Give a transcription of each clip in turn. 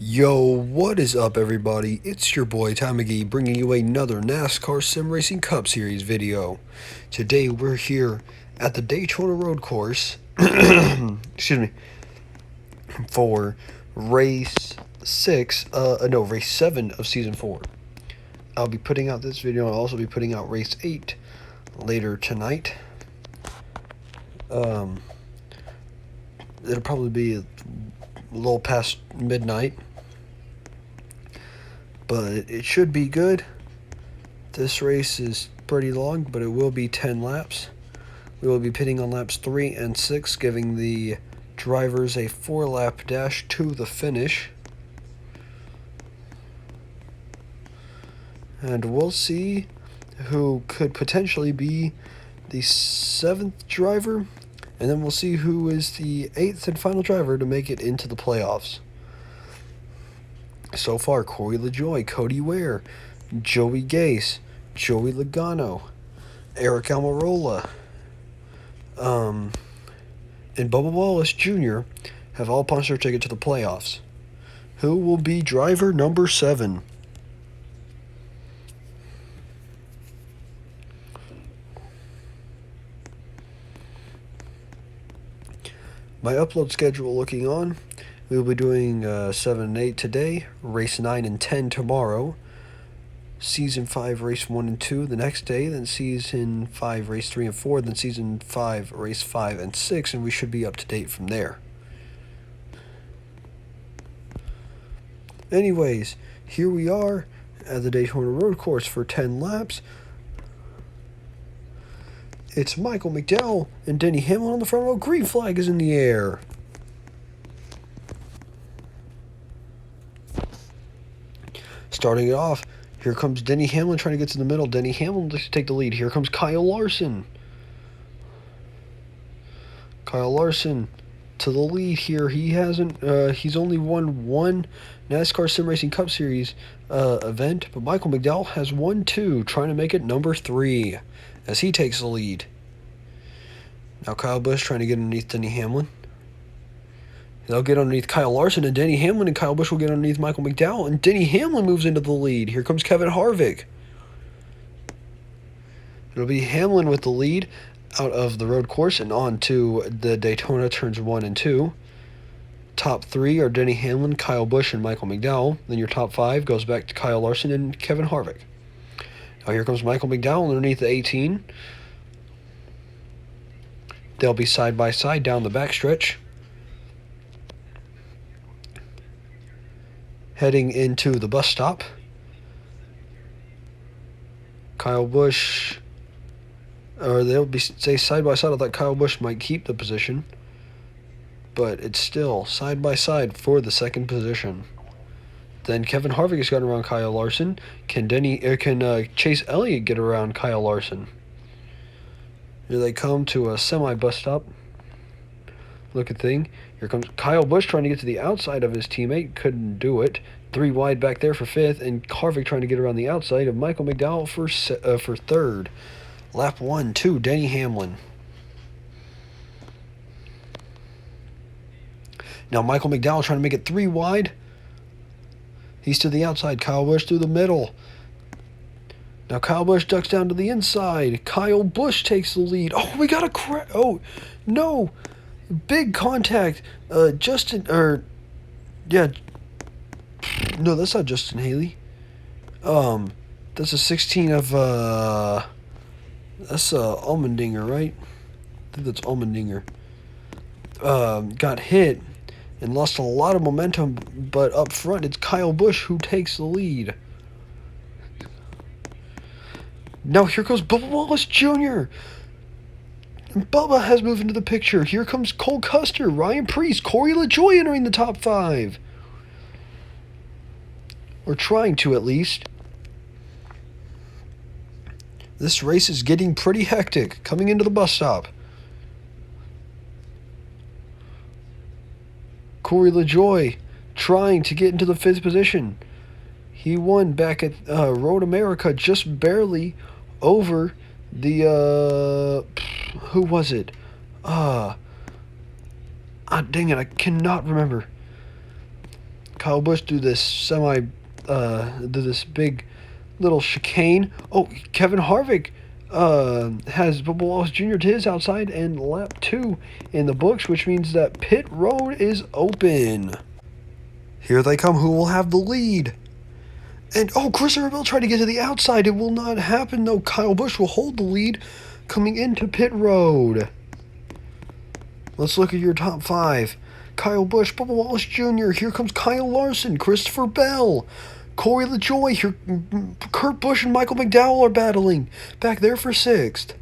Yo, what is up everybody? It's your boy Ty McGee bringing you another NASCAR Sim Racing Cup Series video. Today we're here at the Daytona Road Course, excuse me, for race 7 of season 4. I'll be putting out this video and I'll also be putting out race 8 later tonight. It'll probably be a little past midnight, but it should be good. This race is pretty long, but it will be 10 laps. We will be pitting on laps 3 and 6, giving the drivers a 4-lap dash to the finish. And we'll see who could potentially be the 7th driver, and then we'll see who is the 8th and final driver to make it into the playoffs. So far, Corey LaJoie, Cody Ware, Joey Gase, Joey Logano, Eric Almirola, and Bubba Wallace Jr. have all punched their ticket to the playoffs. Who will be driver number 7? My upload schedule looking on. We will be doing 7 and 8 today, race 9 and 10 tomorrow, season 5 race 1 and 2 the next day, then season 5 race 3 and 4, then season 5 race 5 and 6, and we should be up to date from there. Anyways, here we are at the Daytona Road Course for 10 laps. It's Michael McDowell and Denny Hamlin on the front row. Green flag is in the air. Starting it off, here comes Denny Hamlin trying to get to the middle. Denny Hamlin to take the lead. Here comes Kyle Larson. Kyle Larson to the lead here. He's only won one NASCAR Sim Racing Cup Series event, but Michael McDowell has won 2, trying to make it number 3 as he takes the lead. Now Kyle Busch trying to get underneath Denny Hamlin. They'll get underneath Kyle Larson, and Denny Hamlin and Kyle Busch will get underneath Michael McDowell, and Denny Hamlin moves into the lead. Here comes Kevin Harvick. It'll be Hamlin with the lead out of the road course and on to the Daytona turns 1 and 2. Top 3 are Denny Hamlin, Kyle Busch, and Michael McDowell. Then your top 5 goes back to Kyle Larson and Kevin Harvick. Now here comes Michael McDowell underneath the 18. They'll be side by side down the backstretch. Heading into the bus stop. Kyle Busch, or they'll stay side by side. I thought Kyle Busch might keep the position, but it's still side by side for the second position. Then Kevin Harvick has gotten around Kyle Larson. Can Chase Elliott get around Kyle Larson? Here they come to a semi-bus stop. Looking thing. Here comes Kyle Busch trying to get to the outside of his teammate. Couldn't do it. 3 wide back there for 5th, and Harvick trying to get around the outside of Michael McDowell for 3rd. Lap 1, 2, Denny Hamlin. Now Michael McDowell trying to make it 3 wide. He's to the outside. Kyle Busch through the middle. Now Kyle Busch ducks down to the inside. Kyle Busch takes the lead. Oh, we got a crash. Oh, no. Big contact. No, that's not Justin Haley. That's a 16 of, that's Allmendinger, right? I think that's Allmendinger. Got hit and lost a lot of momentum, but up front it's Kyle Busch who takes the lead. Now here goes Bubba Wallace Jr. Bubba has moved into the picture. Here comes Cole Custer, Ryan Preece, Corey LaJoie entering the top 5. Or trying to, at least. This race is getting pretty hectic coming into the bus stop. Corey LaJoie trying to get into the 5th position. He won back at Road America just barely over the, who was it? Dang it, I cannot remember. Kyle Busch do this do this big little chicane. Oh, Kevin Harvick has Bubba Wallace Jr. to his outside and lap 2 in the books, which means that pit road is open. Here they come. Who will have the lead? And, oh, Christopher Bell tried to get to the outside. It will not happen, though. Kyle Busch will hold the lead coming into pit road. Let's look at your top 5. Kyle Busch, Bubba Wallace Jr. Here comes Kyle Larson, Christopher Bell, Corey LaJoie. Here, Kurt Busch and Michael McDowell are battling back there for 6th.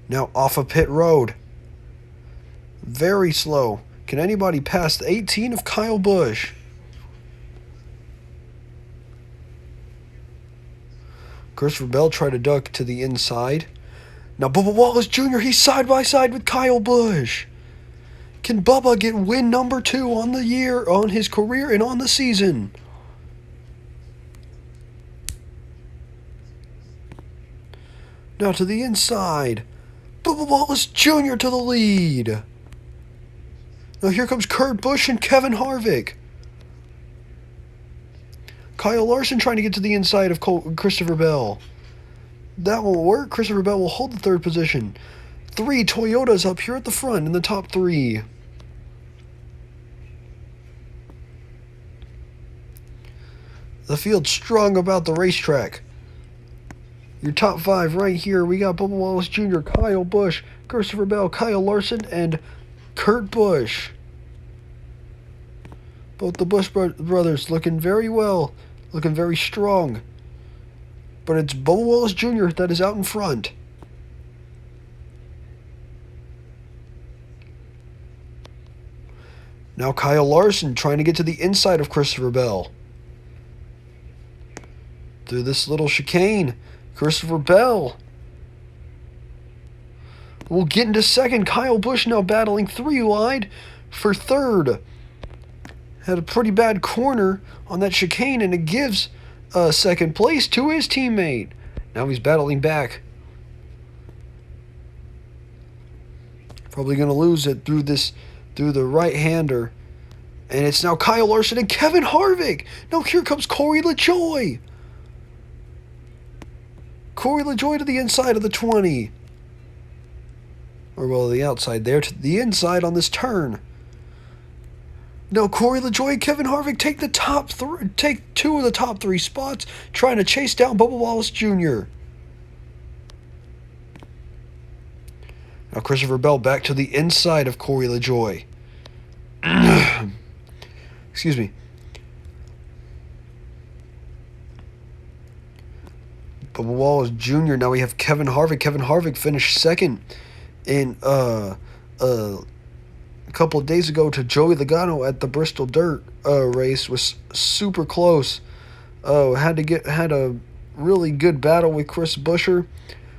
Now off of pit road. Very slow. Can anybody pass the 18 of Kyle Busch? Christopher Bell tried to duck to the inside. Now Bubba Wallace Jr., he's side by side with Kyle Busch. Can Bubba get win number 2 on the year, on his career, and on the season? Now to the inside. Bubba Wallace Jr. to the lead. Now here comes Kurt Busch and Kevin Harvick. Kyle Larson trying to get to the inside of Christopher Bell. That won't work. Christopher Bell will hold the 3rd position. 3 Toyotas up here at the front in the top 3. The field's strung about the racetrack. Your top 5 right here. We got Bubba Wallace Jr., Kyle Busch, Christopher Bell, Kyle Larson, and Kurt Busch. Both the Busch brothers looking very well, looking very strong. But it's Bubba Wallace Jr. that is out in front. Now Kyle Larson trying to get to the inside of Christopher Bell. Through this little chicane, Christopher Bell will get into 2nd. Kyle Busch now battling 3 wide for 3rd. Had a pretty bad corner on that chicane, and it gives 2nd place to his teammate. Now he's battling back. Probably going to lose it through the right-hander. And it's now Kyle Larson and Kevin Harvick. No, here comes Corey LaJoie. Corey LaJoie to the inside of the 20. Or, well, the outside there to the inside on this turn. No, Corey LaJoie and Kevin Harvick take the take 2 of the top 3 spots, trying to chase down Bubba Wallace Jr. Now Christopher Bell back to the inside of Corey LaJoie. Excuse me. Bubba Wallace Jr. Now we have Kevin Harvick. Kevin Harvick finished 2nd in a couple of days ago to Joey Logano at the Bristol Dirt race. Was super close. Had a really good battle with Chris Buescher,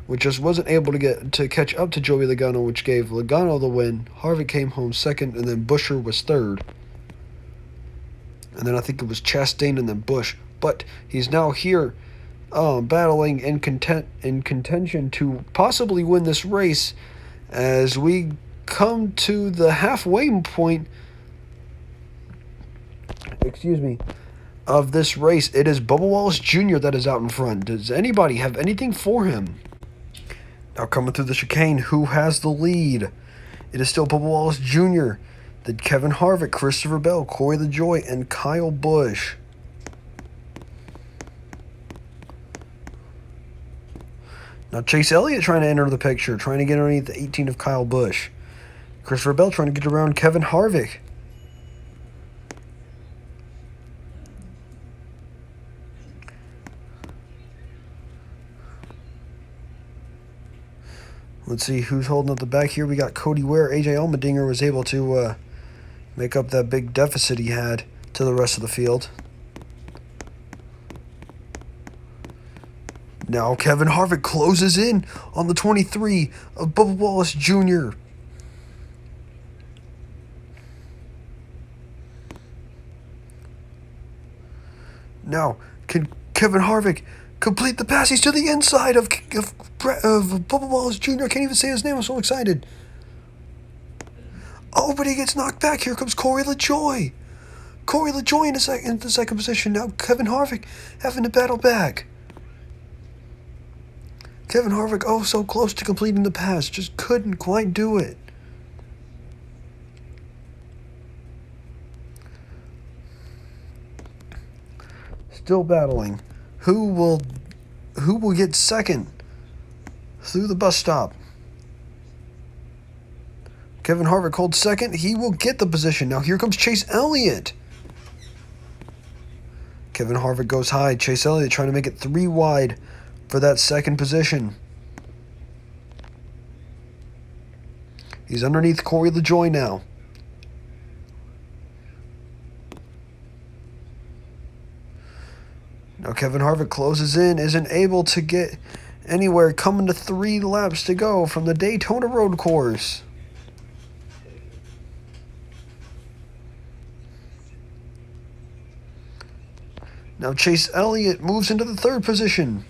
which just wasn't able to catch up to Joey Logano, which gave Logano the win. Harvick came home 2nd, and then Buescher was 3rd. And then I think it was Chastain and then Busch. But he's now here battling in contention to possibly win this race as we come to the halfway point, of this race. It is Bubba Wallace Jr. that is out in front. Does anybody have anything for him? Now coming through the chicane, who has the lead? It is still Bubba Wallace Jr., then Kevin Harvick, Christopher Bell, Corey LaJoie, and Kyle Busch. Now Chase Elliott trying to enter the picture, trying to get underneath the 18 of Kyle Busch. Christopher Bell trying to get around Kevin Harvick. Let's see who's holding up the back here. We got Cody Ware. AJ Allmendinger was able to make up that big deficit he had to the rest of the field. Now Kevin Harvick closes in on the 23 of Bubba Wallace Jr. Now, can Kevin Harvick complete the pass? He's to the inside of Bubba Wallace Jr. I can't even say his name. I'm so excited. Oh, but he gets knocked back. Here comes Corey LaJoy. Corey LaJoy in the second position. Now Kevin Harvick having to battle back. Kevin Harvick, oh, so close to completing the pass. Just couldn't quite do it. Still battling. Who will get second through the bus stop? Kevin Harvick holds second. He will get the position. Now here comes Chase Elliott. Kevin Harvick goes high. Chase Elliott trying to make it 3 wide for that second position. He's underneath Corey LaJoy now. Now Kevin Harvick closes in, isn't able to get anywhere, coming to 3 laps to go from the Daytona Road Course. Now Chase Elliott moves into the 3rd position.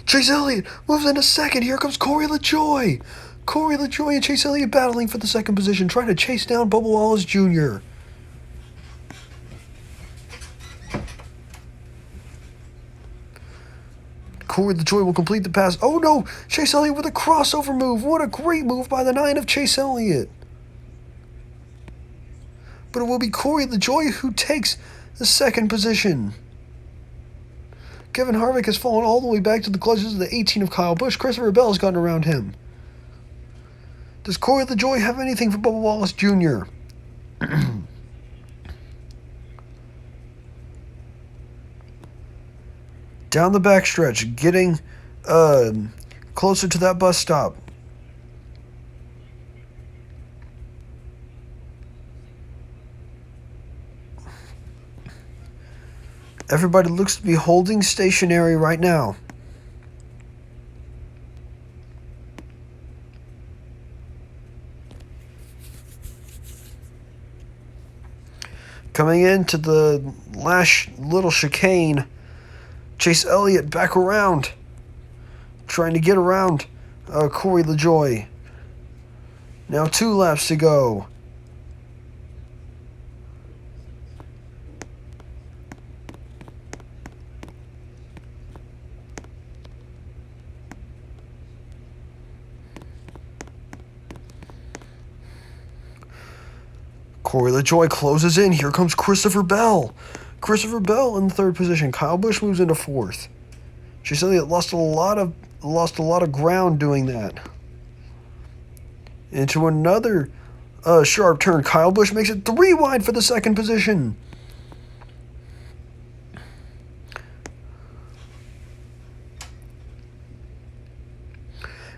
Chase Elliott moves into 2nd. Here comes Corey LaJoy. Corey LaJoy and Chase Elliott battling for the 2nd position, trying to chase down Bubba Wallace Jr. Corey LaJoy will complete the pass. Oh no! Chase Elliott with a crossover move. What a great move by the 9 of Chase Elliott. But it will be Corey LaJoy who takes the 2nd position. Kevin Harvick has fallen all the way back to the clutches of the 18 of Kyle Busch. Christopher Bell has gotten around him. Does Corey LaJoy have anything for Bubba Wallace Jr.? Down the backstretch, getting closer to that bus stop. Everybody looks to be holding stationary right now. Coming into the last little chicane, Chase Elliott back around, trying to get around Corey LaJoy. Now 2 laps to go. Corey LaJoy closes in. Here comes Christopher Bell. Christopher Bell in the 3rd position. Kyle Busch moves into 4th. Chase Elliott lost a lot of ground doing that. Into another sharp turn. Kyle Busch makes it 3 wide for the 2nd position.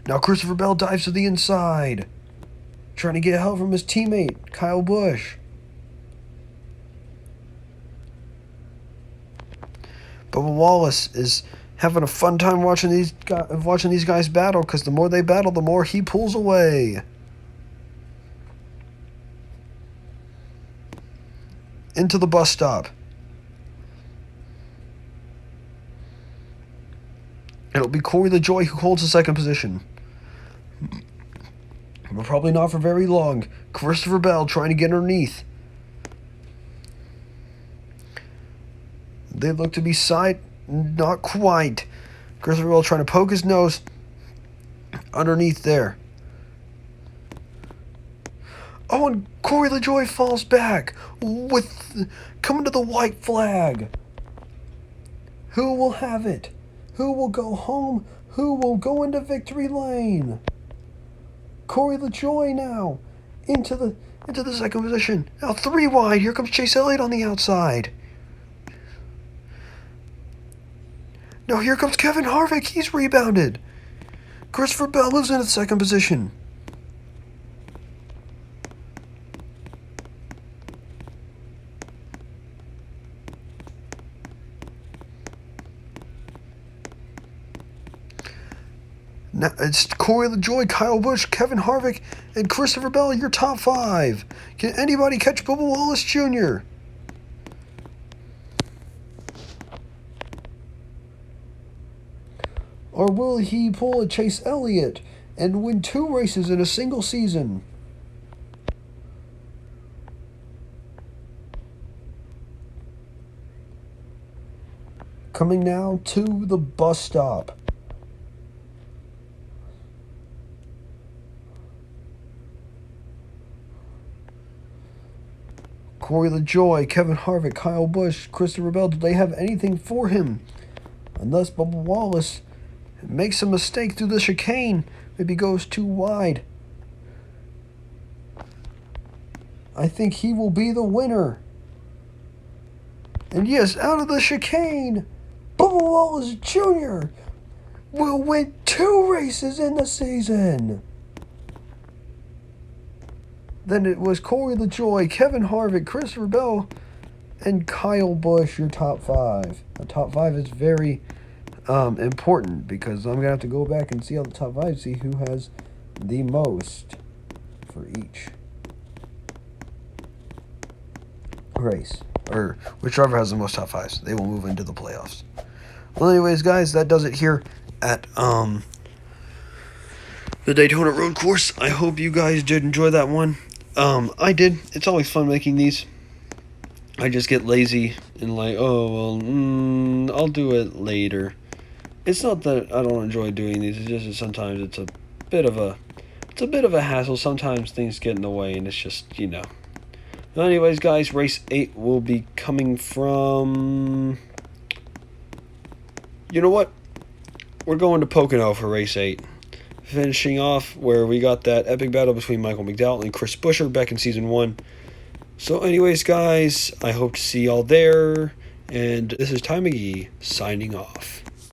Now Christopher Bell dives to the inside, trying to get help from his teammate, Kyle Busch. Bubba Wallace is having a fun time watching these guys battle, because the more they battle, the more he pulls away. Into the bus stop. It'll be Corey LaJoy who holds the 2nd position. But probably not for very long. Christopher Bell trying to get underneath. They look to be side, not quite. Christopher Bell trying to poke his nose underneath there. Oh, and Corey LaJoy falls back with coming to the white flag. Who will have it? Who will go home? Who will go into victory lane? Corey LaJoy now into the 2nd position. Now 3 wide. Here comes Chase Elliott on the outside. Now here comes Kevin Harvick. He's rebounded. Christopher Bell moves into the 2nd position. Now it's Corey LaJoy, Kyle Busch, Kevin Harvick, and Christopher Bell, your top 5. Can anybody catch Bubba Wallace Jr.? Or will he pull a Chase Elliott and win 2 races in a single season? Coming now to the bus stop. Corey LaJoy, Kevin Harvick, Kyle Busch, Christopher Bell, do they have anything for him? Unless Bubba Wallace makes a mistake through the chicane, maybe goes too wide. I think he will be the winner. And yes, out of the chicane, Bubba Wallace Jr. will win 2 races in the season. Then it was Corey LaJoy, Kevin Harvick, Christopher Bell, and Kyle Busch, your top 5. The top 5 is very important because I'm going to have to go back and see all the top 5, see who has the most for each race. Or which driver has the most top 5s. They will move into the playoffs. Well, anyways, guys, that does it here at the Daytona Road Course. I hope you guys did enjoy that one. I did. It's always fun making these. I just get lazy and like, oh, well, I'll do it later. It's not that I don't enjoy doing these. It's just that sometimes it's a bit of a hassle. Sometimes things get in the way, and it's just, you know. Well, anyways, guys, race 8 will be coming from... You know what? We're going to Pocono for race 8. Finishing off where we got that epic battle between Michael McDowell and Chris Buescher back in Season 1. So anyways, guys, I hope to see y'all there. And this is Ty McGee signing off.